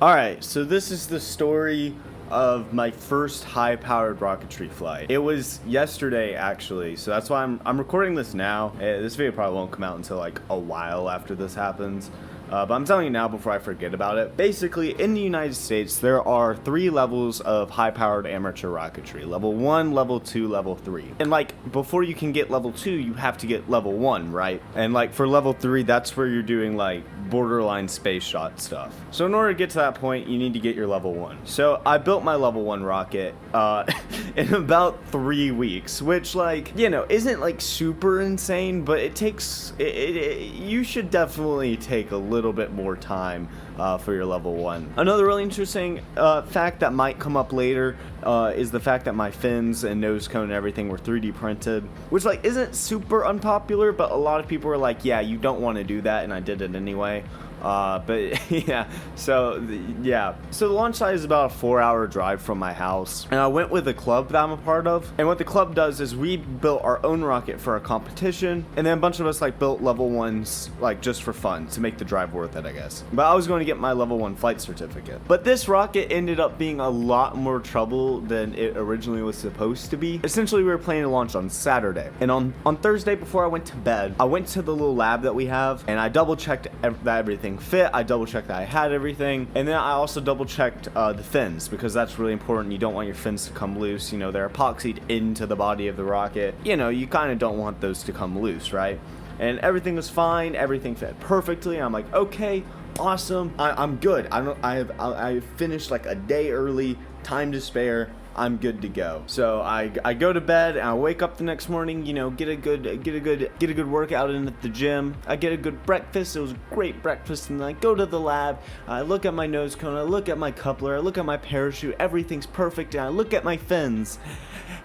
Alright, so this is the story of my first high-powered rocketry flight. It was yesterday, actually, so that's why I'm recording this now. This video probably won't come out until like a while after this happens. But I'm telling you now before I forget about it. Basically, in the United States, there are 3 levels of high-powered amateur rocketry. Level 1, Level 2, Level 3. And like, before you can get Level 2, you have to get Level 1, right? And like, for Level 3, that's where you're doing like borderline space shot stuff. So in order to get to that point, you need to get your Level 1. So I built my Level 1 rocket in about 3 weeks, which like, you know, isn't like super insane, but it takes, you should definitely take a little bit more time for your Level 1. Another really interesting fact that might come up later is the fact that my fins and nose cone and everything were 3D printed, which like isn't super unpopular, but a lot of people were like, yeah, you don't want to do that, and I did it anyway. But yeah, so the launch site is about a 4-hour drive from my house, and I went with a club that I'm a part of. And what the club does is we built our own rocket for a competition, and then a bunch of us like built Level 1s like just for fun to make the drive worth it, I guess. But I was going to get my Level 1 flight certificate. But this rocket ended up being a lot more trouble than it originally was supposed to be. Essentially, we were planning to launch on Saturday, and on Thursday before I went to bed, I went to the little lab that we have, and I double checked that everything fit. I double checked that I had everything, and then I also double checked the fins, because that's really important. You don't want your fins to come loose. You know, they're epoxied into the body of the rocket. You know, you kind of don't want those to come loose, right? And everything was fine. Everything fit perfectly. I'm like, okay, awesome. I'm good. I finished like a day early, time to spare. I'm good to go. So I go to bed and I wake up the next morning, you know, get a good workout in at the gym. I get a good breakfast. It was a great breakfast, and then I go to the lab. I look at my nose cone, I look at my coupler, I look at my parachute, everything's perfect, and I look at my fins,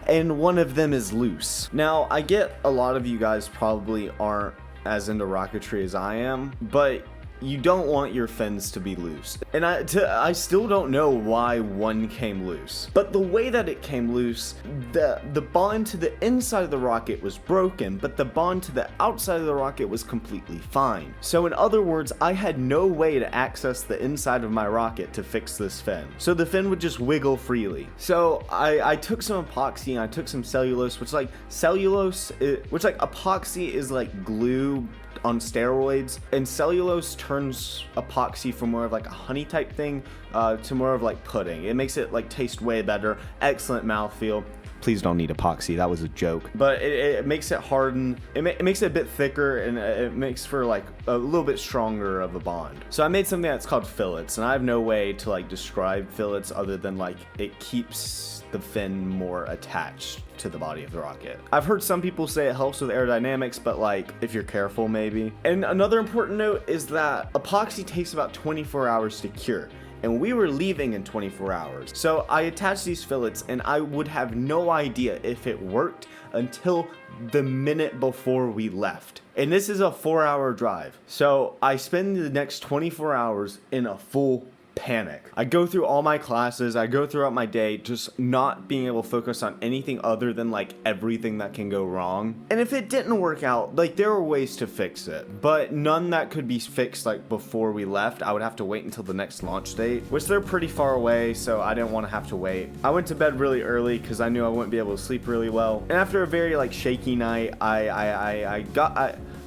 and one of them is loose. Now, I get a lot of you guys probably aren't as into rocketry as I am, but you don't want your fins to be loose. And I still don't know why one came loose. But the way that it came loose, the bond to the inside of the rocket was broken, but the bond to the outside of the rocket was completely fine. So in other words, I had no way to access the inside of my rocket to fix this fin. So the fin would just wiggle freely. So I took some epoxy and I took some cellulose, which epoxy is like glue on steroids, and cellulose turns epoxy from more of like a honey type thing to more of like pudding. It makes it like taste way better. Excellent mouthfeel. Please don't need epoxy, that was a joke. But it makes it harden, it makes it a bit thicker, and it makes for like a little bit stronger of a bond. So I made something that's called fillets, and I have no way to like describe fillets other than like it keeps the fin more attached to the body of the rocket. I've heard some people say it helps with aerodynamics, but like if you're careful, maybe. And another important note is that epoxy takes about 24 hours to cure, and we were leaving in 24 hours. So I attached these fillets, and I would have no idea if it worked until the minute before we left. And this is a 4-hour drive. So I spend the next 24 hours in a full panic. I go through all my classes, I go throughout my day, just not being able to focus on anything other than like everything that can go wrong. And if it didn't work out, like there were ways to fix it, but none that could be fixed like before we left. I would have to wait until the next launch date, which they're pretty far away, so I didn't want to have to wait. I went to bed really early because I knew I wouldn't be able to sleep really well. And after a very like shaky night, I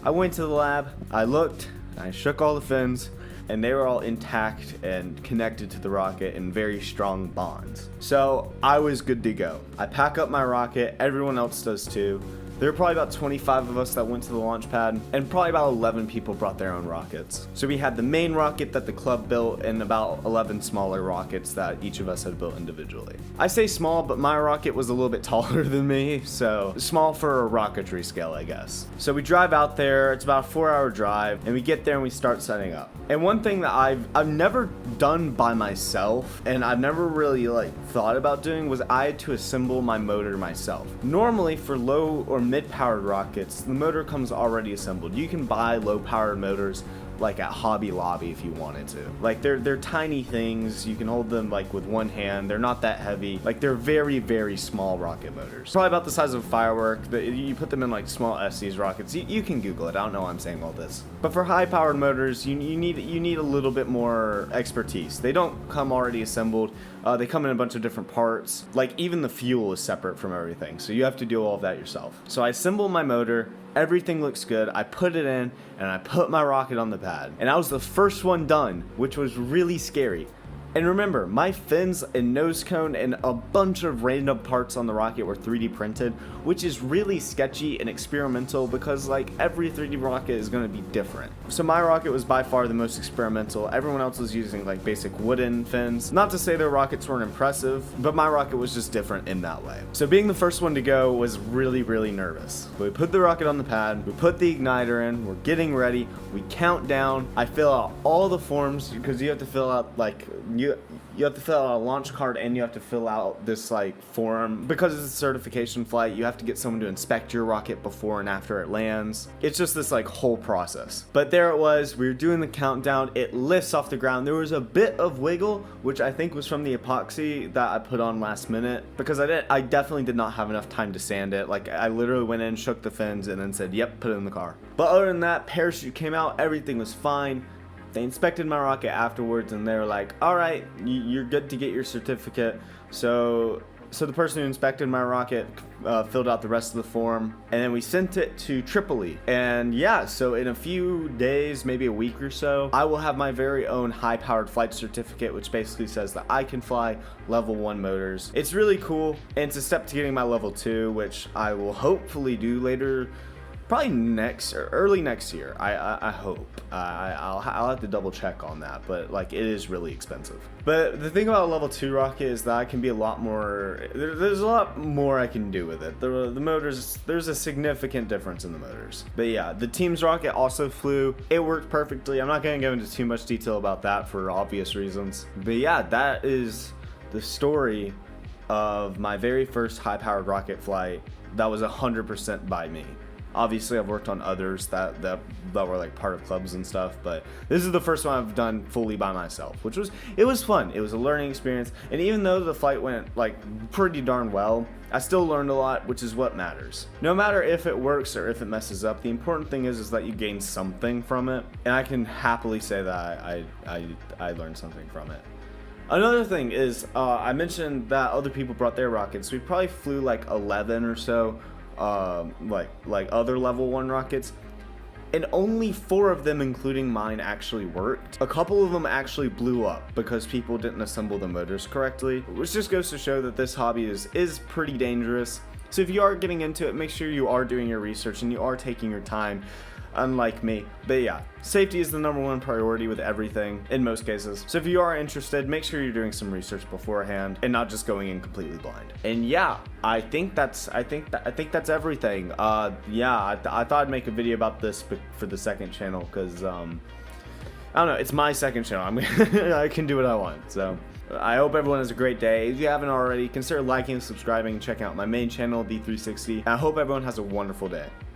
went to the lab, I looked, I shook all the fins, and they were all intact and connected to the rocket in very strong bonds. So I was good to go. I pack up my rocket, everyone else does too. There were probably about 25 of us that went to the launch pad, and probably about 11 people brought their own rockets. So we had the main rocket that the club built, and about 11 smaller rockets that each of us had built individually. I say small, but my rocket was a little bit taller than me, so small for a rocketry scale, I guess. So we drive out there, it's about a 4-hour drive, and we get there and we start setting up. And one thing that I've never done by myself, and I've never really like thought about doing, was I had to assemble my motor myself. Normally for low or mid-powered rockets, the motor comes already assembled. You can buy low-powered motors like at Hobby Lobby if you wanted to. Like they're tiny things. You can hold them like with one hand. They're not that heavy. Like they're very, very small rocket motors. Probably about the size of a firework. You put them in like small Estes rockets. You can Google it. I don't know why I'm saying all this. But for high powered motors, you need a little bit more expertise. They don't come already assembled. They come in a bunch of different parts. Like even the fuel is separate from everything. So you have to do all of that yourself. So I assemble my motor. Everything looks good. I put it in and I put my rocket on the pad. And I was the first one done, which was really scary. And remember, my fins and nose cone and a bunch of random parts on the rocket were 3D printed, which is really sketchy and experimental because like every 3D rocket is going to be different. So my rocket was by far the most experimental. Everyone else was using like basic wooden fins. Not to say their rockets weren't impressive, but my rocket was just different in that way. So being the first one to go was really, really nervous. We put the rocket on the pad, we put the igniter in, we're getting ready, we count down, I fill out all the forms because you have to fill out like you have to fill out a launch card and you have to fill out this like form. Because it's a certification flight, you have to get someone to inspect your rocket before and after it lands. It's just this like whole process. But there it was, we were doing the countdown, it lifts off the ground. There was a bit of wiggle, which I think was from the epoxy that I put on last minute because I definitely did not have enough time to sand it. Like I literally went in, shook the fins and then said, yep, put it in the car. But other than that, parachute came out, everything was fine. They inspected my rocket afterwards and they were like, all right, you're good to get your certificate. So the person who inspected my rocket filled out the rest of the form and then we sent it to Tripoli. And yeah, so in a few days, maybe a week or so, I will have my very own high powered flight certificate, which basically says that I can fly level 1 motors. It's really cool. And it's a step to getting my level 2, which I will hopefully do later. Probably next or early next year. I hope. I'll have to double check on that, but like it is really expensive. But the thing about a level 2 rocket is that I can be a lot more. There's a lot more I can do with it. The motors. There's a significant difference in the motors. But yeah, the team's rocket also flew. It worked perfectly. I'm not gonna go into too much detail about that for obvious reasons. But yeah, that is the story of my very first high-powered rocket flight. That was 100% by me. Obviously, I've worked on others that were like part of clubs and stuff, but this is the first one I've done fully by myself, which was fun. It was a learning experience, and even though the flight went like pretty darn well, I still learned a lot, which is what matters. No matter if it works or if it messes up, the important thing is that you gain something from it, and I can happily say that I learned something from it. Another thing is, I mentioned that other people brought their rockets. We probably flew like 11 or so. Like other level 1 rockets, and only 4 of them, including mine, actually worked. A couple of them actually blew up because people didn't assemble the motors correctly, which just goes to show that this hobby is pretty dangerous. So if you are getting into it, make sure you are doing your research and you are taking your time, unlike me. But yeah, safety is the #1 priority with everything in most cases. So if you are interested, make sure you're doing some research beforehand and not just going in completely blind. And yeah, I think that's everything. Yeah, I thought I'd make a video about this for the second channel because I don't know, it's my second channel. I can do what I want. So I hope everyone has a great day. If you haven't already, consider liking, subscribing, and checking out my main channel, D360. I hope everyone has a wonderful day.